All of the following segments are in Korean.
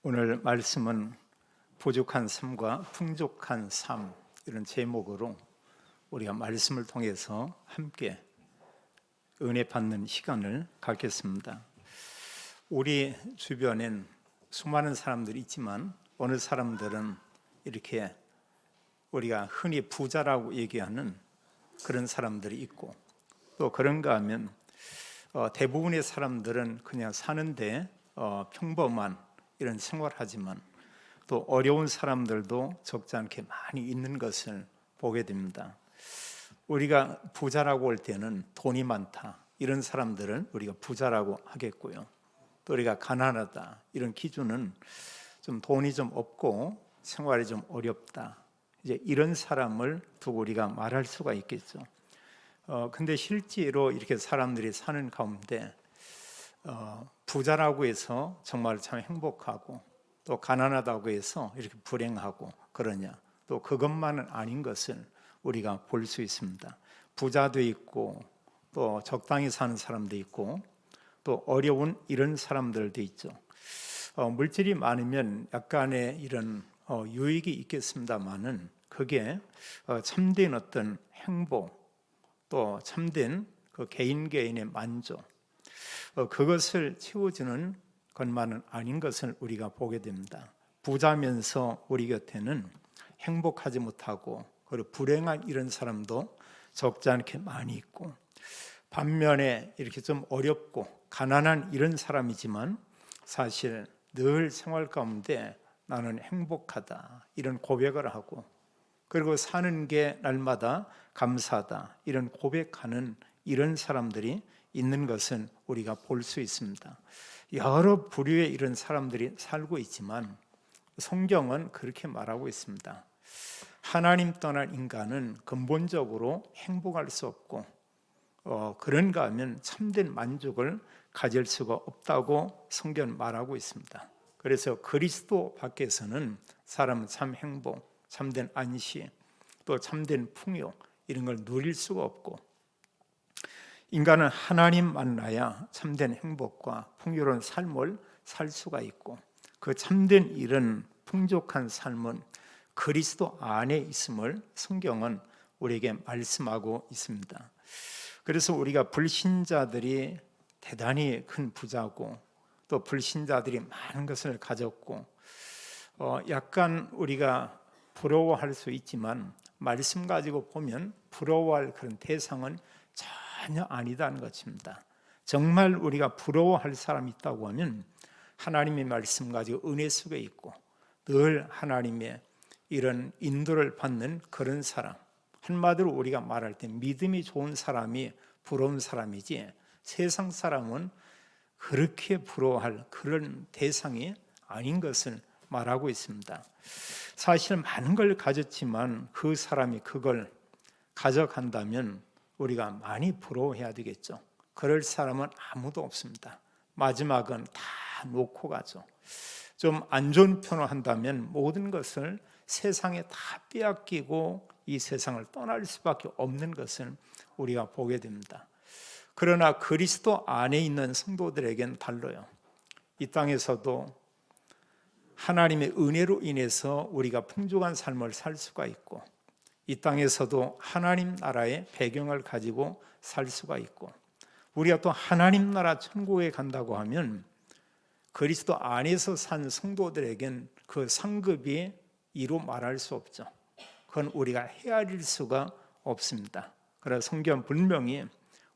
오늘 말씀은 부족한 삶과 풍족한 삶, 이런 제목으로 우리가 말씀을 통해서 함께 은혜 받는 시간을 갖겠습니다. 우리 주변엔 수많은 사람들이 있지만 어느 사람들은 이렇게 우리가 흔히 부자라고 얘기하는 그런 사람들이 있고, 또 그런가 하면 대부분의 사람들은 그냥 사는데 평범한 이런 생활하지만, 또 어려운 사람들도 적지 않게 많이 있는 것을 보게 됩니다. 우리가 부자라고 할 때는 돈이 많다, 이런 사람들은 우리가 부자라고 하겠고요. 또 우리가 가난하다, 이런 기준은 좀 돈이 좀 없고 생활이 좀 어렵다, 이제 이런 사람을 두고 우리가 말할 수가 있겠죠. 근데 실제로 이렇게 사람들이 사는 가운데 부자라고 해서 정말 참 행복하고, 또 가난하다고 해서 이렇게 불행하고 그러냐, 또 그것만은 아닌 것을 우리가 볼 수 있습니다. 부자도 있고, 또 적당히 사는 사람도 있고, 또 어려운 이런 사람들도 있죠. 물질이 많으면 약간의 이런 유익이 있겠습니다만은, 그게 참된 어떤 행복, 또 참된 그 개인의 만족, 그것을 채워주는 것만은 아닌 것을 우리가 보게 됩니다. 부자면서 우리 곁에는 행복하지 못하고 그리고 불행한 이런 사람도 적지 않게 많이 있고, 반면에 이렇게 좀 어렵고 가난한 이런 사람이지만 사실 늘 생활 가운데 나는 행복하다, 이런 고백을 하고, 그리고 사는 게 날마다 감사하다, 이런 고백하는 이런 사람들이 있는 것은 우리가 볼 수 있습니다. 여러 부류의 이런 사람들이 살고 있지만 성경은 그렇게 말하고 있습니다. 하나님 떠난 인간은 근본적으로 행복할 수 없고, 그런가 하면 참된 만족을 가질 수가 없다고 성경은 말하고 있습니다. 그래서 그리스도 밖에서는 사람은 참 행복, 참된 안식, 또 참된 풍요, 이런 걸 누릴 수가 없고, 인간은 하나님 만나야 참된 행복과 풍요로운 삶을 살 수가 있고, 그 참된 이런 풍족한 삶은 그리스도 안에 있음을 성경은 우리에게 말씀하고 있습니다. 그래서 우리가 불신자들이 대단히 큰 부자고, 또 불신자들이 많은 것을 가졌고, 약간 우리가 부러워할 수 있지만 말씀 가지고 보면 부러워할 그런 대상은 전혀 아니다는 것입니다. 정말 우리가 부러워할 사람이 있다고 하면 하나님의 말씀 가지고 은혜 속에 있고 늘 하나님의 이런 인도를 받는 그런 사람, 한마디로 우리가 말할 때 믿음이 좋은 사람이 부러운 사람이지, 세상 사람은 그렇게 부러워할 그런 대상이 아닌 것을 말하고 있습니다. 사실 많은 걸 가졌지만 그 사람이 그걸 가져간다면 우리가 많이 부러워해야 되겠죠. 그럴 사람은 아무도 없습니다. 마지막은 다 놓고 가죠. 좀 안 좋은 표현을 한다면 모든 것을 세상에 다 빼앗기고 이 세상을 떠날 수밖에 없는 것을 우리가 보게 됩니다. 그러나 그리스도 안에 있는 성도들에겐 달라요. 이 땅에서도 하나님의 은혜로 인해서 우리가 풍족한 삶을 살 수가 있고, 이 땅에서도 하나님 나라의 배경을 가지고 살 수가 있고, 우리가 또 하나님 나라 천국에 간다고 하면 그리스도 안에서 산 성도들에겐 그 상급이 이루 말할 수 없죠. 그건 우리가 헤아릴 수가 없습니다. 그래서 성경 분명히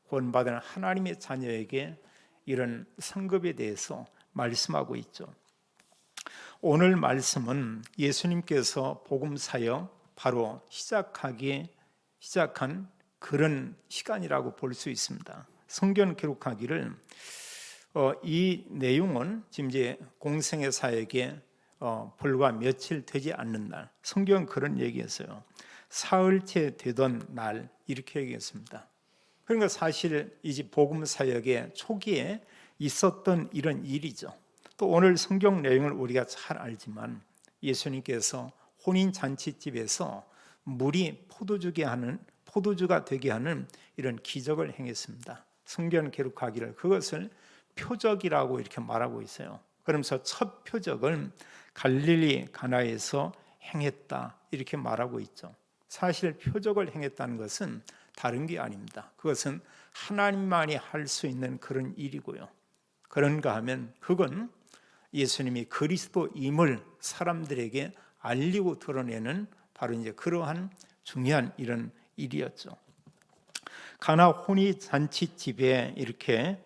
구원받은 하나님의 자녀에게 이런 상급에 대해서 말씀하고 있죠. 오늘 말씀은 예수님께서 복음 사역 바로 시작한 그런 시간이라고 볼 수 있습니다. 성경 기록하기를 이 내용은 지금 이제 공생의 사역에 불과 며칠 되지 않는 날, 성경은 그런 얘기했어요. 사흘째 되던 날, 이렇게 얘기했습니다. 그러니까 사실 이제 복음 사역의 초기에 있었던 이런 일이죠. 또 오늘 성경 내용을 우리가 잘 알지만 예수님께서 혼인 잔치집에서 물이 포도주가 되게 하는 이런 기적을 행했습니다. 성경 기록하기를 그것을 표적이라고 이렇게 말하고 있어요. 그러면서 첫 표적을 갈릴리 가나에서 행했다 이렇게 말하고 있죠. 사실 표적을 행했다는 것은 다른 게 아닙니다. 그것은 하나님만이 할 수 있는 그런 일이고요. 그런가 하면 그건 예수님이 그리스도임을 사람들에게 알리고 드러내는 바로 이제 그러한 중요한 이런 일이었죠. 가나 혼인 잔치집에 이렇게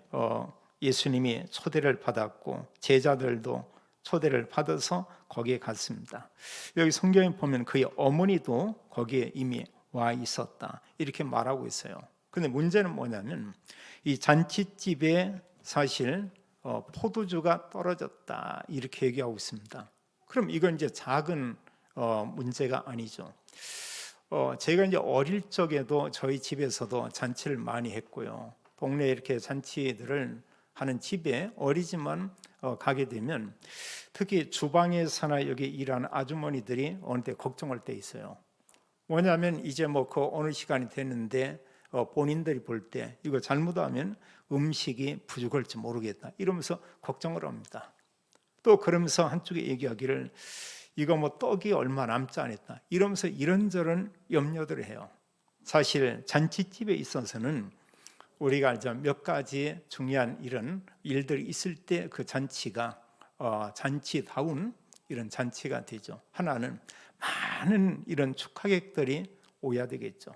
예수님이 초대를 받았고 제자들도 초대를 받아서 거기에 갔습니다. 여기 성경에 보면 그의 어머니도 거기에 이미 와 있었다 이렇게 말하고 있어요. 근데 문제는 뭐냐면 이 잔치집에 사실 포도주가 떨어졌다 이렇게 얘기하고 있습니다. 그럼 이건 이제 작은 문제가 아니죠. 제가 이제 어릴 적에도 저희 집에서도 잔치를 많이 했고요. 동네에 이렇게 잔치들을 하는 집에 어리지만 가게 되면 특히 주방에서나 여기 일하는 아주머니들이 어느 때 걱정할 때 있어요. 뭐냐면 이제 뭐 그 어느 시간이 됐는데 본인들이 볼 때 이거 잘못하면 음식이 부족할지 모르겠다 이러면서 걱정을 합니다. 또 그러면서 한쪽에 얘기하기를 이거 뭐 떡이 얼마 남지 않았다 이러면서 이런저런 염려들을 해요. 사실 잔치집에 있어서는 우리가 알죠. 몇 가지 중요한 이런 일들이 있을 때 그 잔치가 잔치다운 이런 잔치가 되죠. 하나는 많은 이런 축하객들이 오야 되겠죠.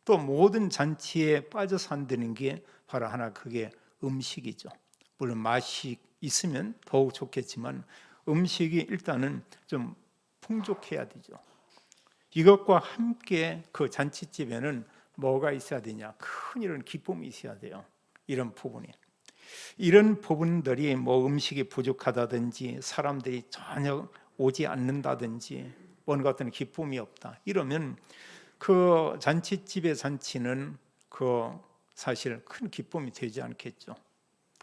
또 모든 잔치에 빠져서 안 되는 게 바로 하나 그게 음식이죠. 물론 맛이 있으면 더욱 좋겠지만 음식이 일단은 좀 풍족해야 되죠. 이것과 함께 그 잔치집에는 뭐가 있어야 되냐? 큰 이런 기쁨이 있어야 돼요. 이런 부분이. 이런 부분들이 뭐 음식이 부족하다든지 사람들이 전혀 오지 않는다든지 뭔가 어떤 기쁨이 없다. 이러면 그 잔치집의 잔치는 그 사실 큰 기쁨이 되지 않겠죠.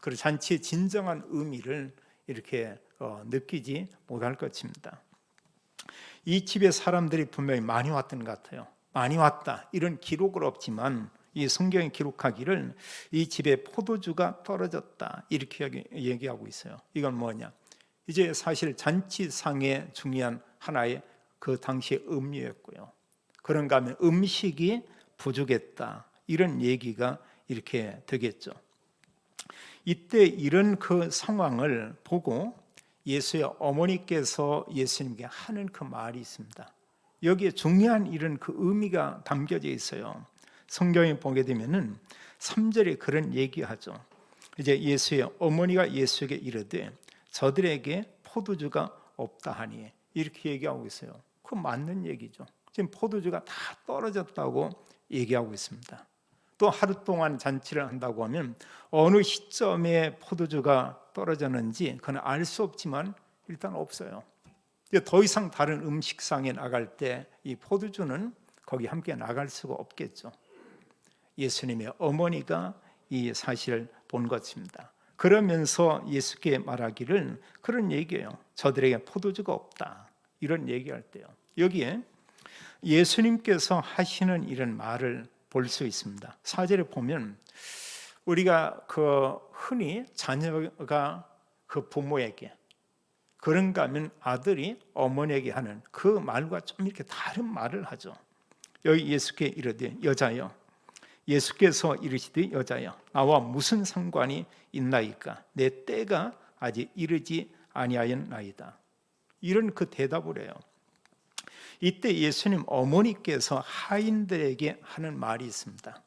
그리고 잔치의 진정한 의미를 이렇게 느끼지 못할 것입니다. 이 집에 사람들이 분명히 많이 왔던 것 같아요. 많이 왔다 이런 기록은 없지만 이 성경이 기록하기를 이 집에 포도주가 떨어졌다 이렇게 얘기하고 있어요. 이건 뭐냐? 이제 사실 잔치상의 중요한 하나의 그 당시의 의미였고요. 그런가 하면 음식이 부족했다 이런 얘기가 이렇게 되겠죠. 이때 이런 그 상황을 보고 예수의 어머니께서 예수님께 하는 그 말이 있습니다. 여기에 중요한 이런 그 의미가 담겨져 있어요. 성경에 보게 되면은 3절에 그런 얘기하죠. 이제 예수의 어머니가 예수에게 이르되 저들에게 포도주가 없다 하니 이렇게 얘기하고 있어요. 그 맞는 얘기죠. 지금 포도주가 다 떨어졌다고 얘기하고 있습니다. 또 하루 동안 잔치를 한다고 하면 어느 시점에 포도주가 떨어졌는지 그건 알 수 없지만 일단 없어요. 더 이상 다른 음식상에 나갈 때 이 포도주는 거기 함께 나갈 수가 없겠죠. 예수님의 어머니가 이 사실을 본 것입니다. 그러면서 예수께 말하기를 그런 얘기예요. 저들에게 포도주가 없다. 이런 얘기할 때요. 여기에 예수님께서 하시는 이런 말을 볼 수 있습니다. 4절에 보면 우리가 그 흔히 자녀가 그 부모에게 그런가 하면 아들이 어머니에게 하는 그 말과 좀 이렇게 다른 말을 하죠. 여기 예수께 이르되 여자여 예수께서 이르시되 여자여 나와 무슨 상관이 있나이까 내 때가 아직 이르지 아니하였나이다. 이런 그 대답을 해요. 이때 예수님 어머니께서 하인들에게 하는 말이 있습니다.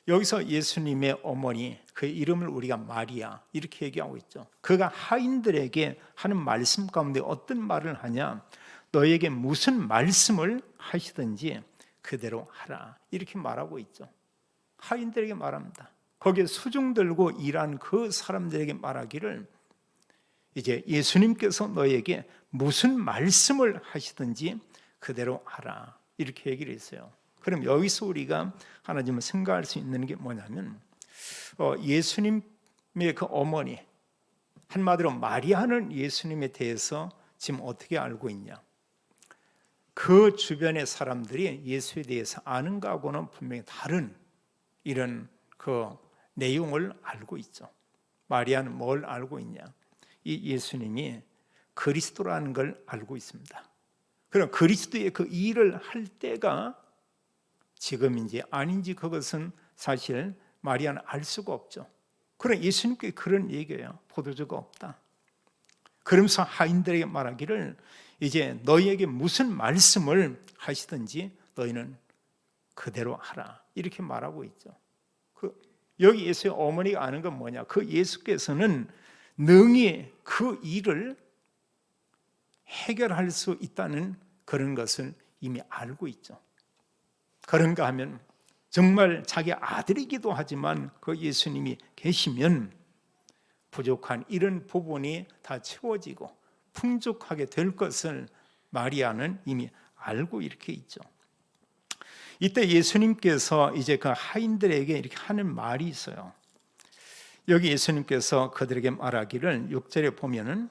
여기서 예수님의 어머니 그 이름을 우리가 마리아 이렇게 얘기하고 있죠. 그가 하인들에게 하는 말씀 가운데 어떤 말을 하냐? 너에게 무슨 말씀을 하시든지 그대로 하라 이렇게 말하고 있죠. 하인들에게 말합니다. 거기에 수중 들고 일한 그 사람들에게 말하기를 이제 예수님께서 너에게 무슨 말씀을 하시든지 그대로 하라 이렇게 얘기를 했어요. 그럼 여기서 우리가 하나 좀 생각할 수 있는 게 뭐냐면 예수님의 그 어머니 한마디로 마리아는 예수님에 대해서 지금 어떻게 알고 있냐? 그 주변의 사람들이 예수에 대해서 아는 거하고는 분명히 다른 이런 그 내용을 알고 있죠. 마리아는 뭘 알고 있냐? 이 예수님이 그리스도라는 걸 알고 있습니다. 그럼 그리스도의 그 일을 할 때가 지금인지 아닌지 그것은 사실 마리아는 알 수가 없죠. 그럼 예수님께 그런 얘기예요. 포도주가 없다. 그러면서 하인들에게 말하기를 이제 너희에게 무슨 말씀을 하시든지 너희는 그대로 하라. 이렇게 말하고 있죠. 여기 예수의 어머니가 아는 건 뭐냐? 그 예수께서는 능히 그 일을 해결할 수 있다는 그런 것을 이미 알고 있죠. 그런가 하면 정말 자기 아들이기도 하지만 그 예수님이 계시면 부족한 이런 부분이 다 채워지고 풍족하게 될 것을 마리아는 이미 알고 이렇게 있죠. 이때 예수님께서 이제 그 하인들에게 이렇게 하는 말이 있어요. 여기 예수님께서 그들에게 말하기를 6절에 보면은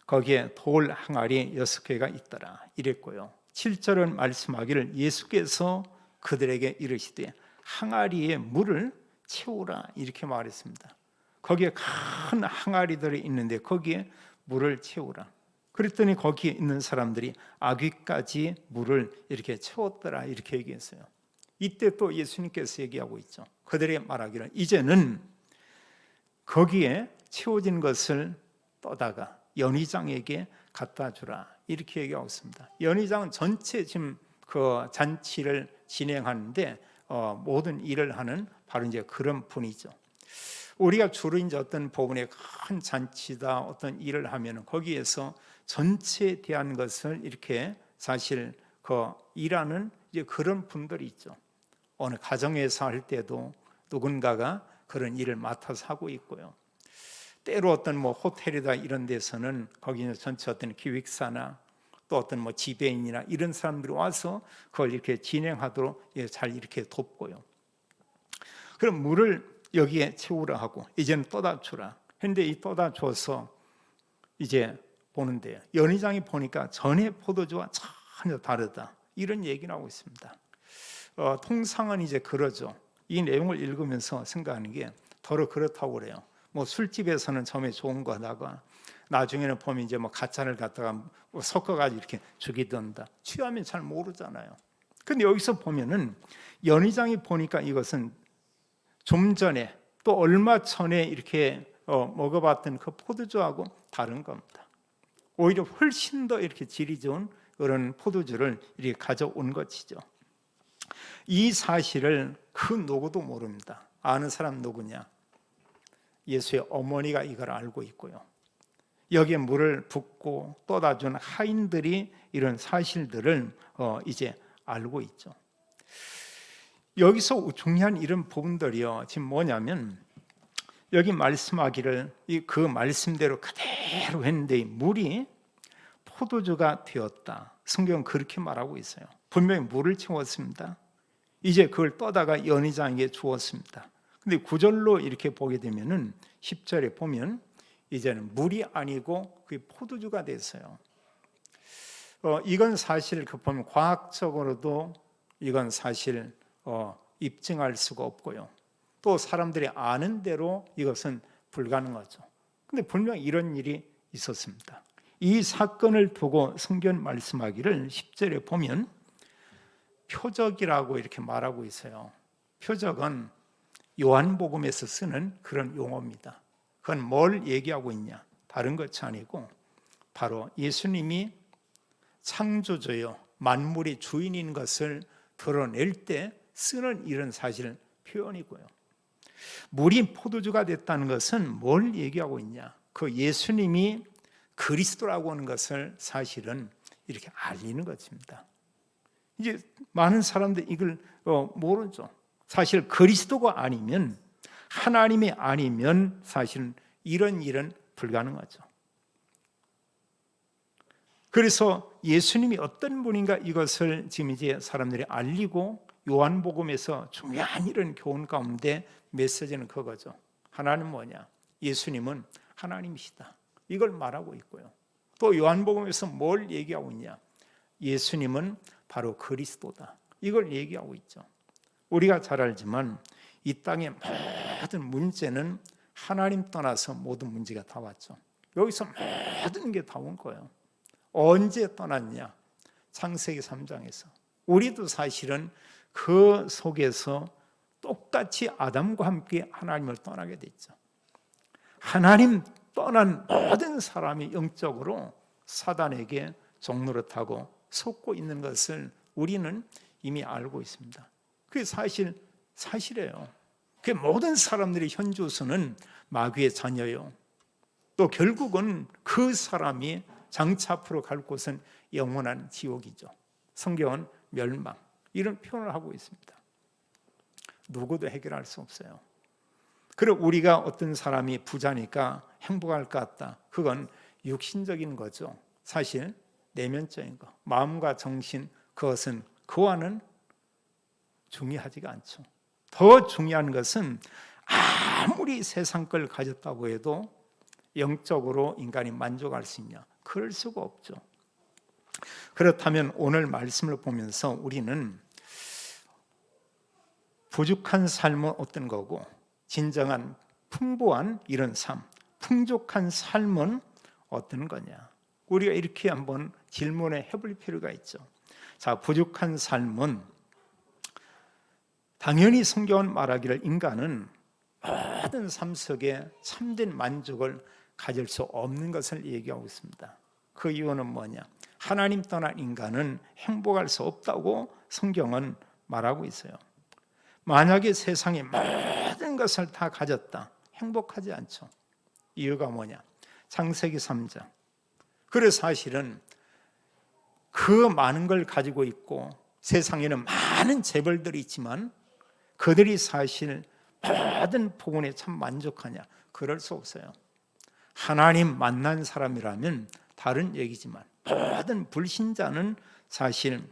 거기에 돌 항아리 6개가 있더라 이랬고요. 7절은 말씀하기를 예수께서 그들에게 이르시되 항아리에 물을 채우라 이렇게 말했습니다. 거기에 큰 항아리들이 있는데 거기에 물을 채우라. 그랬더니 거기에 있는 사람들이 아귀까지 물을 이렇게 채웠더라 이렇게 얘기했어요. 이때 또 예수님께서 얘기하고 있죠. 그들에게 말하기를 이제는 거기에 채워진 것을 떠다가 연회장에게 갖다 주라 이렇게 얘기하고 있습니다. 연회장은 전체 지금 그 잔치를 진행하는데 모든 일을 하는 바로 이제 그런 분이죠. 우리가 주로 이제 어떤 부분에 큰 잔치다 어떤 일을 하면은 거기에서 전체에 대한 것을 이렇게 사실 그 일하는 이제 그런 분들이 있죠. 어느 가정에서 할 때도 누군가가 그런 일을 맡아서 하고 있고요. 때로 어떤 뭐 호텔이다 이런 데서는 거기는 전체 어떤 기획사나 또 어떤 뭐 지배인이나 이런 사람들이 와서 그걸 이렇게 진행하도록 잘 이렇게 돕고요. 그럼 물을 여기에 채우라 하고 이제는 떠다 주라. 근데 이 떠다 줘서 이제 보는데 연회장이 보니까 전에 포도주와 전혀 다르다. 이런 얘기를 하고 있습니다. 통상은 이제 그러죠. 이 내용을 읽으면서 생각하는 게 더러 그렇다고 그래요. 뭐 술집에서는 처음에 좋은 거 하다가 나중에는 보면 이제 뭐 가짜를 갖다가 뭐 섞어가지고 이렇게 주기든다. 취하면 잘 모르잖아요. 근데 여기서 보면은 연회장이 보니까 이것은 좀 전에 또 얼마 전에 이렇게 먹어봤던 그 포도주하고 다른 겁니다. 오히려 훨씬 더 이렇게 질이 좋은 그런 포도주를 이렇게 가져온 것이죠. 이 사실을 그 누구도 모릅니다. 아는 사람 누구냐? 예수의 어머니가 이걸 알고 있고요. 여기에 물을 붓고 떠다준 하인들이 이런 사실들을 이제 알고 있죠. 여기서 중요한 이런 부분들이요. 지금 뭐냐면 여기 말씀하기를 그 말씀대로 그대로 했는데 물이 포도주가 되었다. 성경은 그렇게 말하고 있어요. 분명히 물을 채웠습니다. 이제 그걸 떠다가 연회장에게 주었습니다. 근데 9절로 이렇게 보게 되면은 10절에 보면 이제는 물이 아니고 그게 포도주가 됐어요. 이건 사실 그 보면 과학적으로도 이건 사실 입증할 수가 없고요. 또 사람들이 아는 대로 이것은 불가능하죠. 근데 분명히 이런 일이 있었습니다. 이 사건을 두고 성경 말씀하기를 10절에 보면 표적이라고 이렇게 말하고 있어요. 표적은 요한복음에서 쓰는 그런 용어입니다. 그건 뭘 얘기하고 있냐? 다른 것이 아니고 바로 예수님이 창조주요 만물의 주인인 것을 드러낼 때 쓰는 이런 사실 표현이고요. 물이 포도주가 됐다는 것은 뭘 얘기하고 있냐? 그 예수님이 그리스도라고 하는 것을 사실은 이렇게 알리는 것입니다. 이제 많은 사람들이 이걸 모르죠. 사실 그리스도가 아니면 하나님이 아니면 사실은 이런 일은 불가능하죠. 그래서 예수님이 어떤 분인가 이것을 지금 이제 사람들이 알리고 요한복음에서 중요한 이런 교훈 가운데 메시지는 그거죠. 하나님은 뭐냐? 예수님은 하나님이시다. 이걸 말하고 있고요. 또 요한복음에서 뭘 얘기하고 있냐? 예수님은 바로 그리스도다. 이걸 얘기하고 있죠. 우리가 잘 알지만 이 땅의 모든 문제는 하나님 떠나서 모든 문제가 다 왔죠. 여기서 모든 게 다 온 거예요. 언제 떠났냐? 창세기 3장에서. 우리도 사실은 그 속에서 똑같이 아담과 함께 하나님을 떠나게 됐죠. 하나님 떠난 모든 사람이 영적으로 사단에게 종노릇하고 속고 있는 것을 우리는 이미 알고 있습니다. 그게 사실이에요. 그 모든 사람들의 현주소는 마귀의 자녀요. 또 결국은 그 사람이 장차 앞으로 갈 곳은 영원한 지옥이죠. 성경은 멸망 이런 표현을 하고 있습니다. 누구도 해결할 수 없어요. 그리고 우리가 어떤 사람이 부자니까 행복할 것 같다. 그건 육신적인 거죠. 사실 내면적인 거, 마음과 정신, 그것은 그와는 중요하지가 않죠. 더 중요한 것은 아무리 세상 걸 가졌다고 해도 영적으로 인간이 만족할 수 있냐? 그럴 수가 없죠. 그렇다면 오늘 말씀을 보면서 우리는 부족한 삶은 어떤 거고 진정한 풍부한 이런 삶, 풍족한 삶은 어떤 거냐? 우리가 이렇게 한번 질문해 볼 필요가 있죠. 자, 부족한 삶은 당연히 성경은 말하기를 인간은 모든 삶 속에 참된 만족을 가질 수 없는 것을 얘기하고 있습니다. 그 이유는 뭐냐? 하나님 떠난 인간은 행복할 수 없다고 성경은 말하고 있어요. 만약에 세상에 모든 것을 다 가졌다, 행복하지 않죠. 이유가 뭐냐? 창세기 3장. 그래서 사실은 그 많은 걸 가지고 있고 세상에는 많은 재벌들이 있지만 그들이 사실 모든 부분에 참 만족하냐? 그럴 수 없어요. 하나님 만난 사람이라면 다른 얘기지만 모든 불신자는 사실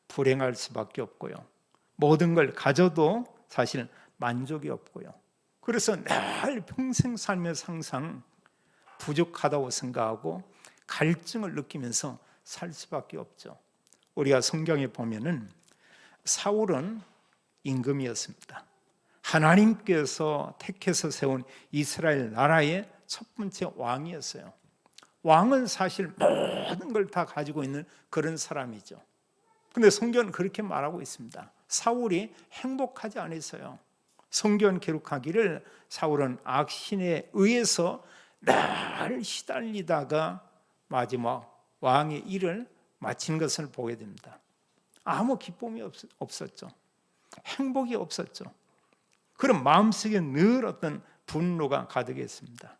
불행할 수밖에 없고요. 모든 걸 가져도 사실 만족이 없고요. 그래서 늘 평생 살면서 항상 부족하다고 생각하고 갈증을 느끼면서 살 수밖에 없죠. 우리가 성경에 보면은 사울은 임금이었습니다. 하나님께서 택해서 세운 이스라엘 나라의 첫 번째 왕이었어요. 왕은 사실 모든 걸 다 가지고 있는 그런 사람이죠. 근데 성경은 그렇게 말하고 있습니다. 사울이 행복하지 않았어요. 성경 기록하기를 사울은 악신에 의해서 늘 시달리다가 마지막 왕의 일을 마친 것을 보게 됩니다. 아무 기쁨이 없었죠. 행복이 없었죠. 그럼 마음속에 늘 어떤 분노가 가득했습니다.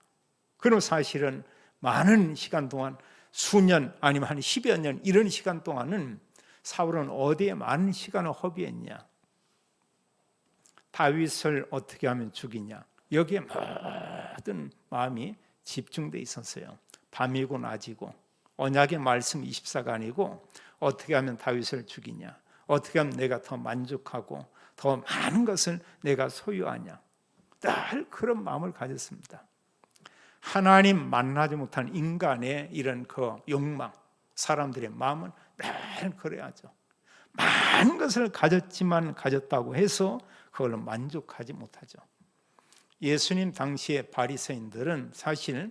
그럼 사실은 많은 시간 동안 수년 아니면 한 10여 년 이런 시간 동안은 사울은 어디에 많은 시간을 허비했냐? 다윗을 어떻게 하면 죽이냐? 여기에 모든 마음이 집중돼 있었어요. 밤이고 낮이고 언약의 말씀 24간이고 어떻게 하면 다윗을 죽이냐? 어떻게 하면 내가 더 만족하고 더 많은 것을 내가 소유하냐? 늘 그런 마음을 가졌습니다. 하나님 만나지 못한 인간의 이런 그 욕망, 사람들의 마음은 늘 그래야죠. 많은 것을 가졌지만 가졌다고 해서 그걸로 만족하지 못하죠. 예수님 당시의 바리새인들은 사실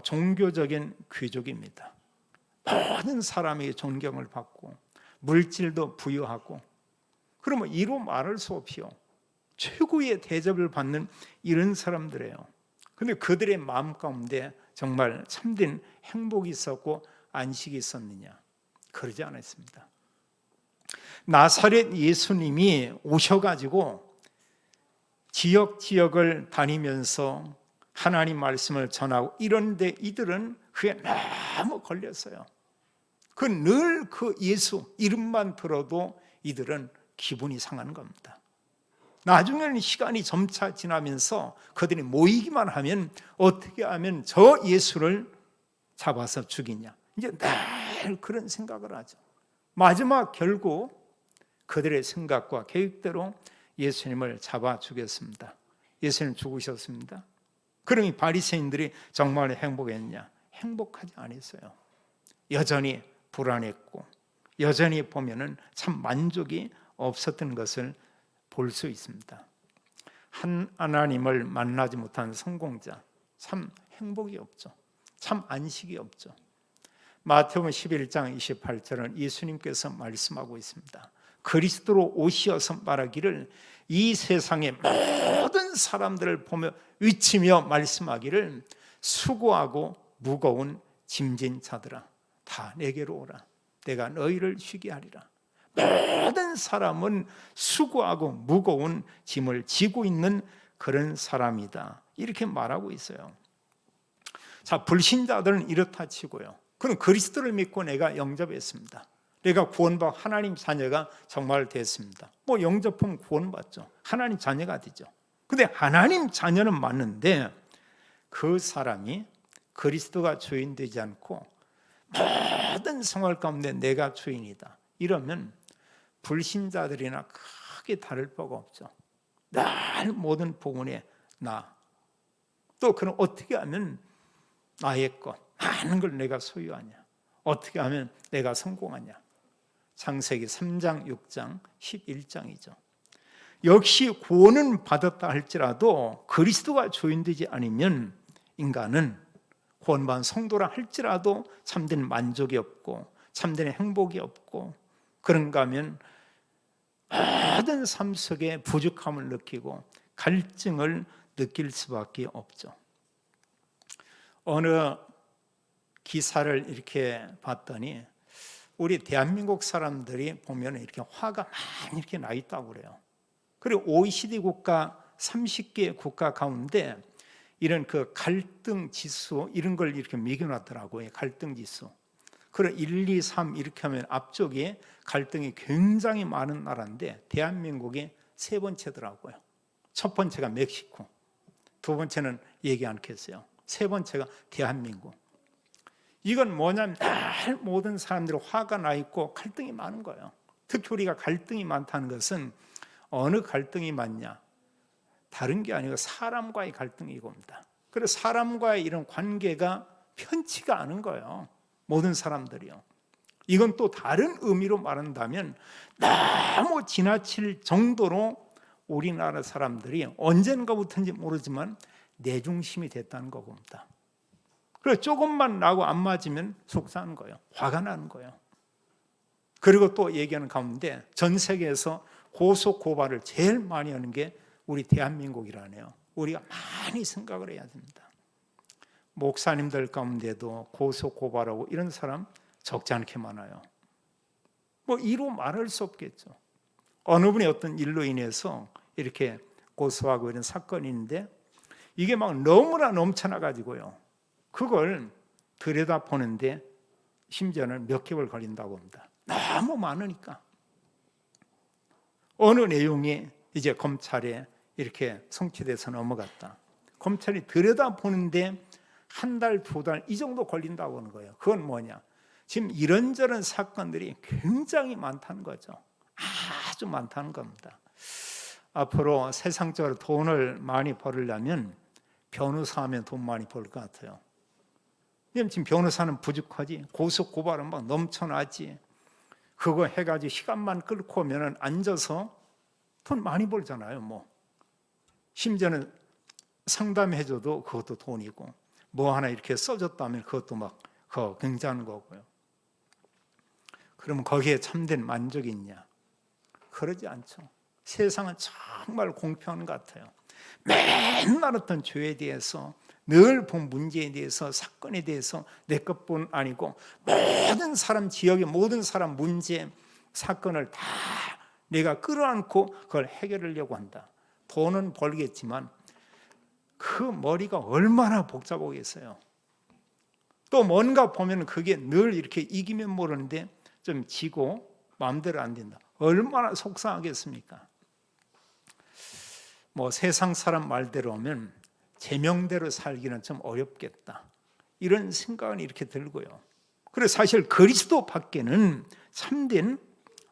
종교적인 귀족입니다. 모든 사람에게 존경을 받고 물질도 부유하고 그러면 이로 말할 수 없이요. 최고의 대접을 받는 이런 사람들이에요. 그런데 그들의 마음 가운데 정말 참된 행복이 있었고 안식이 있었느냐? 그러지 않았습니다. 나사렛 예수님이 오셔가지고 지역을 다니면서 하나님 말씀을 전하고 이런데 이들은 그게 너무 걸렸어요. 늘 그 예수 이름만 들어도 이들은 기분이 상한 겁니다. 나중에는 시간이 점차 지나면서 그들이 모이기만 하면 어떻게 하면 저 예수를 잡아서 죽이냐. 이제 늘 그런 생각을 하죠. 마지막 결국 그들의 생각과 계획대로 예수님을 잡아 죽였습니다. 예수님 죽으셨습니다. 그러니 바리새인들이 정말 행복했냐? 행복하지 않았어요. 여전히 불안했고 여전히 보면은 참 만족이 없었던 것을 볼 수 있습니다. 하나님을 만나지 못한 성공자 참 행복이 없죠. 참 안식이 없죠. 마태복음 11장 28절은 예수님께서 말씀하고 있습니다. 그리스도로 오시어서 말하기를 이 세상의 모든 사람들을 보며 외치며 말씀하기를 수고하고 무거운 짐진 자들아 다 내게로 오라. 내가 너희를 쉬게 하리라. 모든 사람은 수고하고 무거운 짐을 지고 있는 그런 사람이다. 이렇게 말하고 있어요. 자, 불신자들은 이렇다 치고요. 그럼 그리스도를 믿고 내가 영접했습니다. 내가 구원받고 하나님 자녀가 정말 됐습니다. 뭐 영접하면 구원받죠. 하나님 자녀가 되죠. 근데 하나님 자녀는 맞는데 그 사람이 그리스도가 주인 되지 않고 모든 생활 가운데 내가 주인이다. 이러면 불신자들이나 크게 다를 바가 없죠. 늘 모든 부분에 나. 또 그럼 어떻게 하면 나의 것, 많은 걸 내가 소유하냐? 어떻게 하면 내가 성공하냐? 창세기 3장, 6장, 11장이죠. 역시 구원은 받았다 할지라도 그리스도가 주인되지 않으면 인간은 구원받은 성도라 할지라도 참된 만족이 없고 참된 행복이 없고 그런가 하면 모든 삶 속에 부족함을 느끼고 갈증을 느낄 수밖에 없죠. 어느 기사를 이렇게 봤더니 우리 대한민국 사람들이 보면 이렇게 화가 많이 이렇게 나 있다고 그래요. 그리고 OECD 국가 30개 국가 가운데 이런 그 갈등 지수 이런 걸 이렇게 매겨놨더라고요. 갈등 지수. 그래 1, 2, 3 이렇게 하면 앞쪽에 갈등이 굉장히 많은 나라인데 대한민국이 세 번째더라고요. 첫 번째가 멕시코, 두 번째는 얘기 않겠어요. 세 번째가 대한민국. 이건 뭐냐면 모든 사람들이 화가 나 있고 갈등이 많은 거예요. 특히 우리가 갈등이 많다는 것은 어느 갈등이 많냐? 다른 게 아니고 사람과의 갈등이 이겁니다. 그래서 사람과의 이런 관계가 편치가 않은 거예요. 모든 사람들이요. 이건 또 다른 의미로 말한다면 너무 지나칠 정도로 우리나라 사람들이 언젠가부터인지 모르지만 내중심이 됐다는 겁니다. 그래서 조금만 나고 안 맞으면 속상한 거예요. 화가 나는 거예요. 그리고 또 얘기하는 가운데 전 세계에서 고소 고발을 제일 많이 하는 게 우리 대한민국이라네요. 우리가 많이 생각을 해야 됩니다. 목사님들 가운데도 고소 고발하고 이런 사람 적지 않게 많아요. 뭐 이로 말할 수 없겠죠. 어느 분이 어떤 일로 인해서 이렇게 고소하고 이런 사건이 있는데 이게 막 너무나 넘쳐나 가지고요. 그걸 들여다보는데 심지어는 몇 개월 걸린다고 합니다. 너무 많으니까. 어느 내용이 이제 검찰에 이렇게 송치돼서 넘어갔다. 검찰이 들여다보는데 한 달, 두 달 이 정도 걸린다고 하는 거예요. 그건 뭐냐? 지금 이런저런 사건들이 굉장히 많다는 거죠. 아주 많다는 겁니다. 앞으로 세상적으로 돈을 많이 벌으려면 변호사하면 돈 많이 벌 것 같아요. 지금 변호사는 부족하지. 고소 고발은 막 넘쳐나지. 그거 해가지고 시간만 끌고 오면 앉아서 돈 많이 벌잖아요. 뭐 심지어는 상담해줘도 그것도 돈이고 뭐 하나 이렇게 써줬다면 그것도 막 굉장한 거고요. 그러면 거기에 참된 만족이 있냐? 그러지 않죠. 세상은 정말 공평한 것 같아요. 맨날 어떤 죄에 대해서 늘 본 문제에 대해서 사건에 대해서 내 것뿐 아니고 모든 사람 지역의 모든 사람 문제 사건을 다 내가 끌어안고 그걸 해결하려고 한다. 돈은 벌겠지만 그 머리가 얼마나 복잡하겠어요. 또 뭔가 보면 그게 늘 이렇게 이기면 모르는데 좀 지고 마음대로 안 된다. 얼마나 속상하겠습니까? 뭐 세상 사람 말대로 하면 제명대로 살기는 좀 어렵겠다. 이런 생각은 이렇게 들고요. 그래서 사실 그리스도 밖에는 참된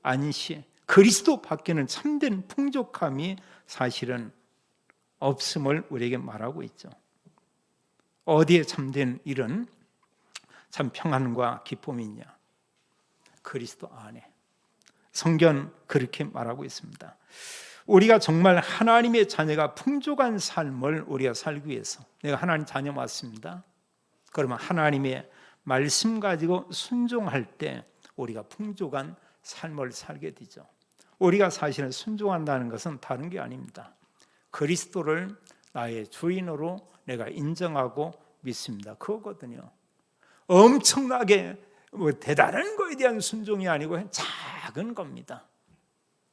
안식, 그리스도 밖에는 참된 풍족함이 사실은 없음을 우리에게 말하고 있죠. 어디에 참된 이런 참 평안과 기쁨이 있냐? 그리스도 안에. 성경 그렇게 말하고 있습니다. 우리가 정말 하나님의 자녀가 풍족한 삶을 우리가 살기 위해서 내가 하나님 자녀 맞습니다. 그러면 하나님의 말씀 가지고 순종할 때 우리가 풍족한 삶을 살게 되죠. 우리가 사실은 순종한다는 것은 다른 게 아닙니다. 그리스도를 나의 주인으로 내가 인정하고 믿습니다. 그거거든요. 엄청나게 대단한 거에 대한 순종이 아니고 작은 겁니다.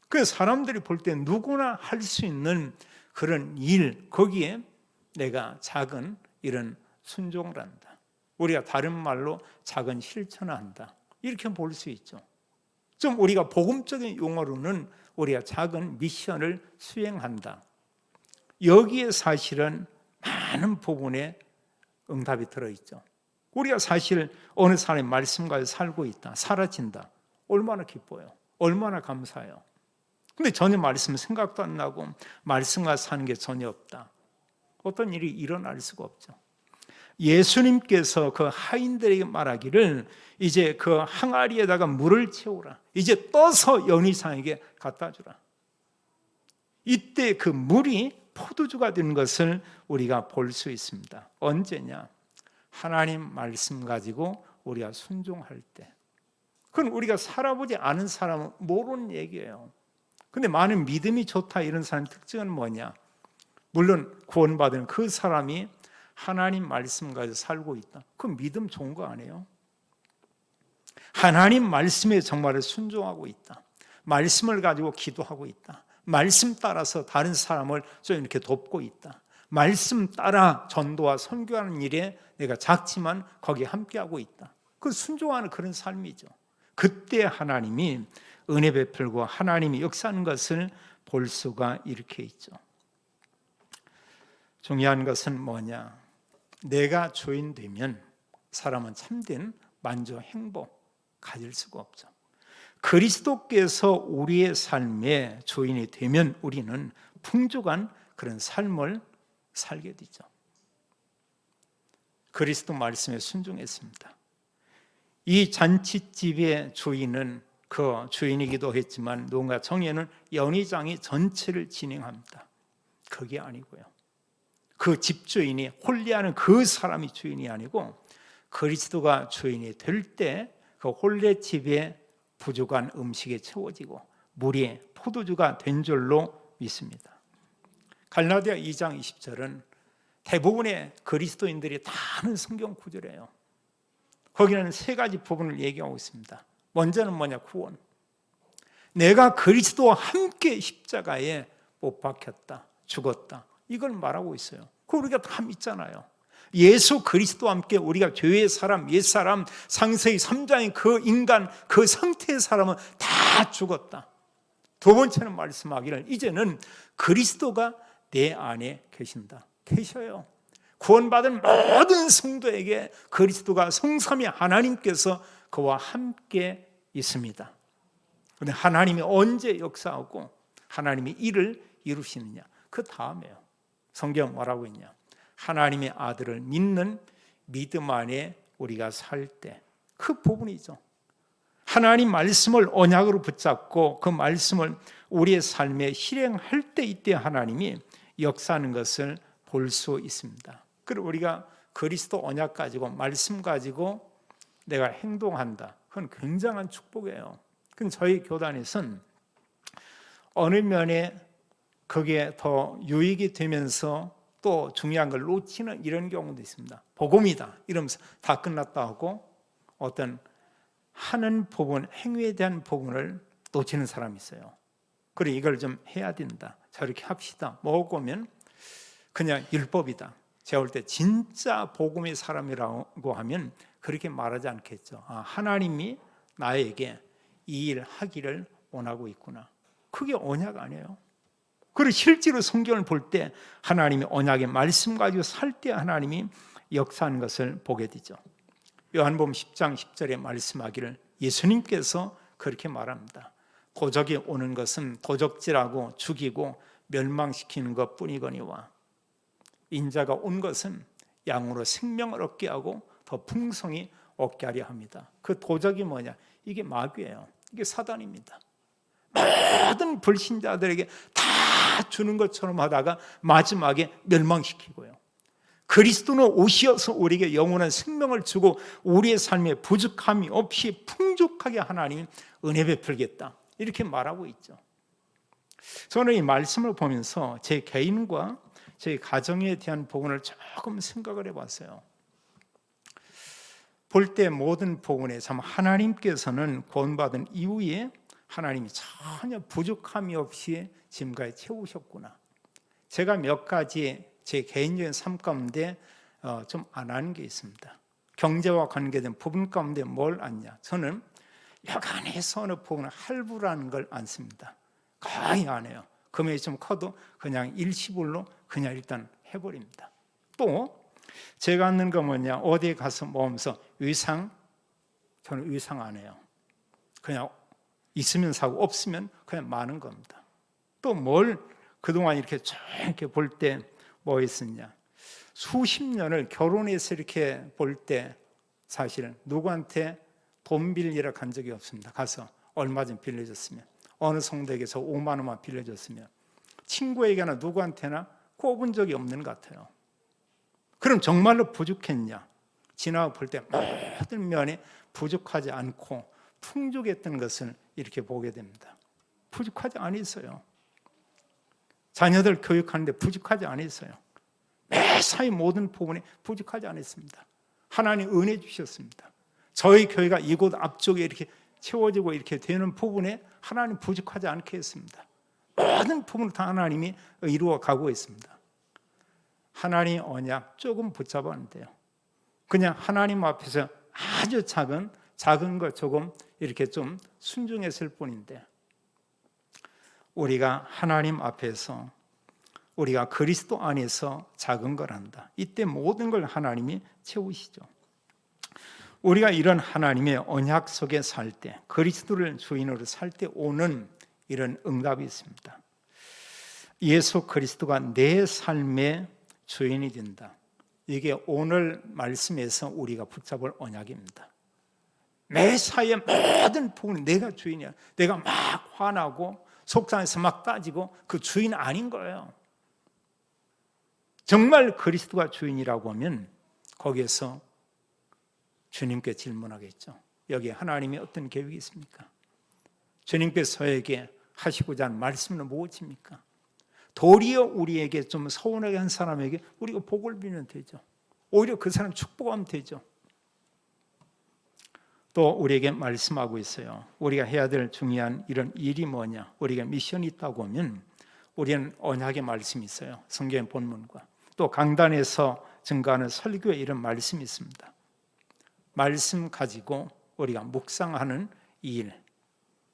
그 사람들이 볼 때 누구나 할 수 있는 그런 일, 거기에 내가 작은 이런 순종을 한다. 우리가 다른 말로 작은 실천을 한다. 이렇게 볼 수 있죠. 좀 우리가 복음적인 용어로는 우리가 작은 미션을 수행한다. 여기에 사실은 많은 부분에 응답이 들어있죠. 우리가 사실 어느 사람의 말씀과 살고 있다, 사라진다. 얼마나 기뻐요. 얼마나 감사해요. 근데 전혀 말씀 생각도 안 나고 말씀과 사는 게 전혀 없다. 어떤 일이 일어날 수가 없죠. 예수님께서 그 하인들에게 말하기를 이제 그 항아리에다가 물을 채우라. 이제 떠서 연희상에게 갖다 주라. 이때 그 물이 포도주가 되는 것을 우리가 볼 수 있습니다. 언제냐? 하나님 말씀 가지고 우리가 순종할 때. 그건 우리가 살아보지 않은 사람은 모르는 얘기예요. 근데 많은 믿음이 좋다 이런 사람의 특징은 뭐냐? 물론 구원받은 그 사람이 하나님 말씀 가지고 살고 있다. 그 믿음 좋은 거 아니에요? 하나님 말씀에 정말 순종하고 있다. 말씀을 가지고 기도하고 있다. 말씀 따라서 다른 사람을 좀 이렇게 돕고 있다. 말씀 따라 전도와 선교하는 일에 내가 작지만 거기에 함께하고 있다. 그 순종하는 그런 삶이죠. 그때 하나님이 은혜 베풀고 하나님이 역사하는 것을 볼 수가 이렇게 있죠. 중요한 것은 뭐냐? 내가 주인 되면 사람은 참된 만족, 행복 가질 수가 없죠. 그리스도께서 우리의 삶의 주인이 되면 우리는 풍족한 그런 삶을 살게 되죠. 그리스도 말씀에 순종했습니다. 이 잔치집의 주인은 그 주인이기도 했지만 누군가 정예는 연희장이 전체를 진행합니다. 그게 아니고요. 그 집주인이 홀례하는 그 사람이 주인이 아니고 그리스도가 주인이 될 때 그 홀례집에 부족한 음식이 채워지고 물이 포도주가 된 줄로 믿습니다. 갈라디아 2장 20절은 대부분의 그리스도인들이 다 아는 성경 구절이에요. 거기는 세 가지 부분을 얘기하고 있습니다. 먼저는 뭐냐? 구원. 내가 그리스도와 함께 십자가에 못 박혔다, 죽었다. 이걸 말하고 있어요. 그거 우리가 다 믿잖아요. 예수 그리스도와 함께 우리가 죄의 사람, 옛사람, 창세기 3장의 그 인간, 그 상태의 사람은 다 죽었다. 두 번째는 말씀하기를 이제는 그리스도가 내 안에 계신다. 계셔요. 구원받은 모든 성도에게 그리스도가 성삼위 하나님께서 그와 함께 있습니다. 그런데 하나님이 언제 역사하고 하나님이 일을 이루시느냐? 그 다음에요. 성경 뭐라고 있냐? 하나님의 아들을 믿는 믿음 안에 우리가 살 때 그 부분이죠. 하나님 말씀을 언약으로 붙잡고 그 말씀을 우리의 삶에 실행할 때 이때 하나님이 역사하는 것을 볼 수 있습니다. 그리고 우리가 그리스도 언약 가지고 말씀 가지고 내가 행동한다. 그건 굉장한 축복이에요. 그건 저희 교단에서는 어느 면에 그게 더 유익이 되면서 또 중요한 걸 놓치는 이런 경우도 있습니다. 복음이다 이러면서 다 끝났다 하고 어떤 하는 부분, 행위에 대한 부분을 놓치는 사람이 있어요. 그래 이걸 좀 해야 된다. 저렇게 합시다. 뭐고 하면 그냥 율법이다. 제가 볼 때 진짜 복음의 사람이라고 하면 그렇게 말하지 않겠죠. 하나님이 나에게 이 일 하기를 원하고 있구나. 그게 언약 아니에요. 그리고 실제로 성경을 볼 때 하나님이 언약의 말씀 가지고 살 때 하나님이 역사하는 것을 보게 되죠. 요한복음 10장 10절에 말씀하기를 예수님께서 그렇게 말합니다. 도적이 오는 것은 도적질하고 죽이고 멸망시키는 것뿐이거니와 인자가 온 것은 양으로 생명을 얻게 하고 더 풍성히 얻게 하려 합니다. 그 도적이 뭐냐? 이게 마귀예요. 이게 사단입니다. 모든 불신자들에게 다 주는 것처럼 하다가 마지막에 멸망시키고요. 그리스도는 오시어서 우리에게 영원한 생명을 주고 우리의 삶에 부족함이 없이 풍족하게 하나님 은혜 베풀겠다, 이렇게 말하고 있죠. 저는 이 말씀을 보면서 제 개인과 제 가정에 대한 부분을 조금 생각을 해봤어요. 볼 때 모든 부분에 참 하나님께서는 구원받은 이후에 하나님이 전혀 부족함이 없이 지금까지 채우셨구나. 제가 몇 가지 제 개인적인 삶 가운데 좀 안 하는 게 있습니다. 경제와 관계된 부분 가운데 뭘 안냐? 저는 여간해서 어느 부분은 할부라는 걸 안 씁니다. 거의 안 해요. 금액이 좀 커도 그냥 일시불로 그냥 일단 해버립니다. 또 제가 하는 거 뭐냐, 어디에 가서 모으면서 의상, 저는 의상 안 해요. 그냥 있으면 사고 없으면 그냥 마는 겁니다. 또 뭘 그동안 이렇게 쭉 이렇게 볼 때 뭐 있었냐, 수십 년을 결혼해서 이렇게 볼 때 사실은 누구한테 돈 빌리러 간 적이 없습니다. 가서 얼마 좀 빌려줬으면, 어느 성도에게서 5만 원만 빌려줬으면, 친구에게나 누구한테나 꼽은 적이 없는 것 같아요. 그럼 정말로 부족했냐? 지나가 볼 때 모든 면에 부족하지 않고 풍족했던 것을 이렇게 보게 됩니다. 부족하지 않았어요. 자녀들 교육하는데 부족하지 않았어요. 매사의 모든 부분에 부족하지 않았습니다. 하나님 은혜 주셨습니다. 저희 교회가 이곳 앞쪽에 이렇게 채워지고 이렇게 되는 부분에 하나님 부족하지 않게 했습니다. 모든 부분을 다 하나님이 이루어 가고 있습니다. 하나님 언약 조금 붙잡으면 돼요. 그냥 하나님 앞에서 아주 작은 것 조금 이렇게 좀 순종했을 뿐인데, 우리가 하나님 앞에서 우리가 그리스도 안에서 작은 걸 한다. 이때 모든 걸 하나님이 채우시죠. 우리가 이런 하나님의 언약 속에 살 때, 그리스도를 주인으로 살 때 오는 이런 응답이 있습니다. 예수 그리스도가 내 삶의 주인이 된다. 이게 오늘 말씀에서 우리가 붙잡을 언약입니다. 매사의 모든 부분 내가 주인이야. 내가 막 화나고 속상해서 막 따지고 그 주인 아닌 거예요. 정말 그리스도가 주인이라고 하면 거기에서 주님께 질문하겠죠. 여기에 하나님이 어떤 계획이 있습니까? 주님께서 저에게 하시고자 하는 말씀은 무엇입니까? 도리어 우리에게 좀 서운하게 한 사람에게 우리가 복을 빌면 되죠. 오히려 그 사람 축복하면 되죠. 또 우리에게 말씀하고 있어요. 우리가 해야 될 중요한 이런 일이 뭐냐, 우리가 미션이 있다고 하면 우리는 언약의 말씀이 있어요. 성경의 본문과 또 강단에서 증거하는 설교에 이런 말씀이 있습니다. 말씀 가지고 우리가 묵상하는 일,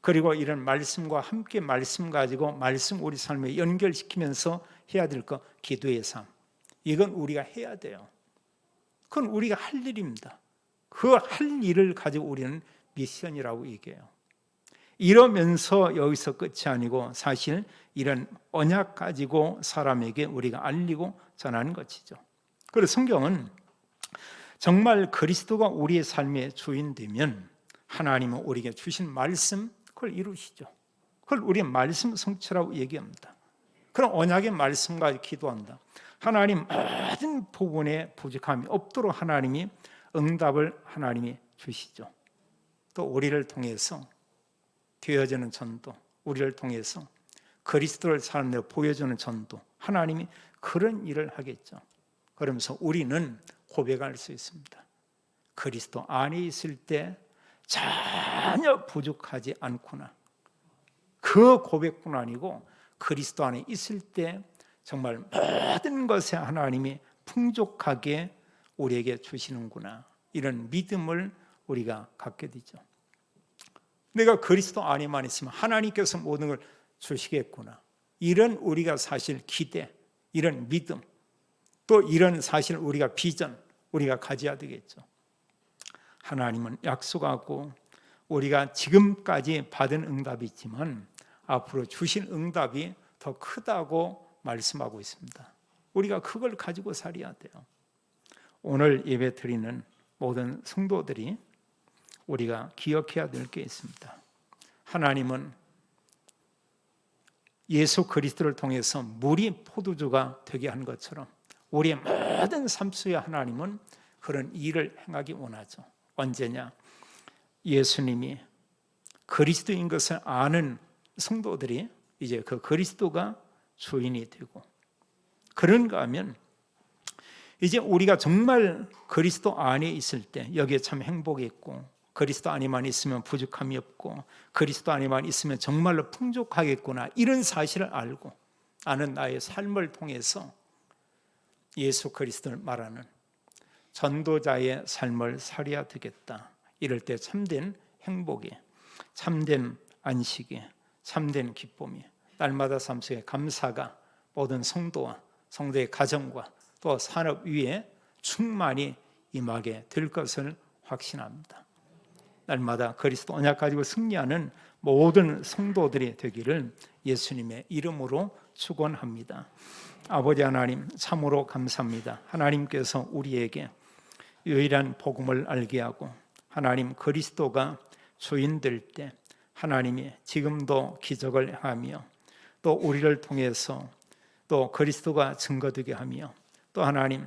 그리고 이런 말씀과 함께 말씀 가지고 말씀 우리 삶에 연결시키면서 해야 될 것, 기도의 삶. 이건 우리가 해야 돼요. 그건 우리가 할 일입니다. 그 할 일을 가지고 우리는 미션이라고 얘기해요. 이러면서 여기서 끝이 아니고 사실 이런 언약 가지고 사람에게 우리가 알리고 전하는 것이죠. 그래서 성경은 정말 그리스도가 우리의 삶의 주인 되면 하나님은 우리에게 주신 말씀, 그걸 이루시죠. 그걸 우리의 말씀 성취라고 얘기합니다. 그럼 언약의 말씀과 기도한다. 하나님 모든 부분에 부족함이 없도록 하나님이 응답을 하나님이 주시죠. 또 우리를 통해서 되어지는 전도, 우리를 통해서 그리스도를 사람들에게 보여주는 전도, 하나님이 그런 일을 하겠죠. 그러면서 우리는 고백할 수 있습니다. 그리스도 안에 있을 때 전혀 부족하지 않구나. 그 고백뿐 아니고 그리스도 안에 있을 때 정말 모든 것에 하나님이 풍족하게 우리에게 주시는구나. 이런 믿음을 우리가 갖게 되죠. 내가 그리스도 안에만 있으면 하나님께서 모든 걸 주시겠구나. 이런 우리가 사실 기대, 이런 믿음, 또 이런 사실 우리가 비전, 우리가 가져야 되겠죠. 하나님은 약속하고 우리가 지금까지 받은 응답이 있지만 앞으로 주신 응답이 더 크다고 말씀하고 있습니다. 우리가 그걸 가지고 살아야 돼요. 오늘 예배 드리는 모든 성도들이 우리가 기억해야 될 게 있습니다. 하나님은 예수 그리스도를 통해서 물이 포도주가 되게 한 것처럼 우리의 모든 삶 속에 하나님은 그런 일을 행하기 원하죠. 언제냐? 예수님이 그리스도인 것을 아는 성도들이 이제 그 그리스도가 주인이 되고, 그런가 하면 이제 우리가 정말 그리스도 안에 있을 때 여기에 참 행복이 있고, 그리스도 안에만 있으면 부족함이 없고, 그리스도 안에만 있으면 정말로 풍족하겠구나, 이런 사실을 알고 아는 나의 삶을 통해서 예수 그리스도를 말하는 전도자의 삶을 살아야 되겠다. 이럴 때 참된 행복이, 참된 안식이, 참된 기쁨이, 날마다 삶 속에 감사가 모든 성도와 성도의 가정과 또 산업 위에 충만히 임하게 될 것을 확신합니다. 날마다 그리스도 언약 가지고 승리하는 모든 성도들이 되기를 예수님의 이름으로 축원합니다. 아버지 하나님, 참으로 감사합니다. 하나님께서 우리에게 유일한 복음을 알게 하고, 하나님 그리스도가 주인 될 때 하나님이 지금도 기적을 행하며, 또 우리를 통해서 또 그리스도가 증거되게 하며, 또 하나님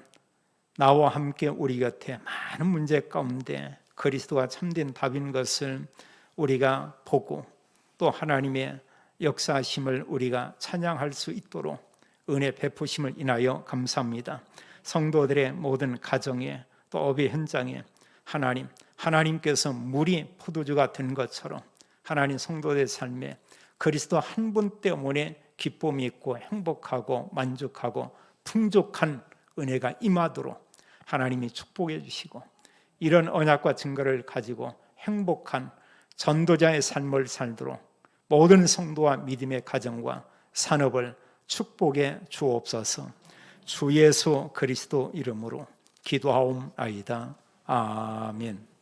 나와 함께 우리 곁에 많은 문제 가운데 그리스도가 참된 답인 것을 우리가 보고, 또 하나님의 역사하심을 우리가 찬양할 수 있도록 은혜 베푸심을 인하여 감사합니다. 성도들의 모든 가정에 또 업의 현장에 하나님께서 물이 포도주가 된 것처럼 하나님 성도들의 삶에 그리스도 한 분 때문에 기쁨이 있고 행복하고 만족하고 풍족한 은혜가 임하도록 하나님이 축복해 주시고, 이런 언약과 증거를 가지고 행복한 전도자의 삶을 살도록 모든 성도와 믿음의 가정과 산업을 축복해 주옵소서. 주 예수 그리스도 이름으로 기도하옵나이다. 아멘.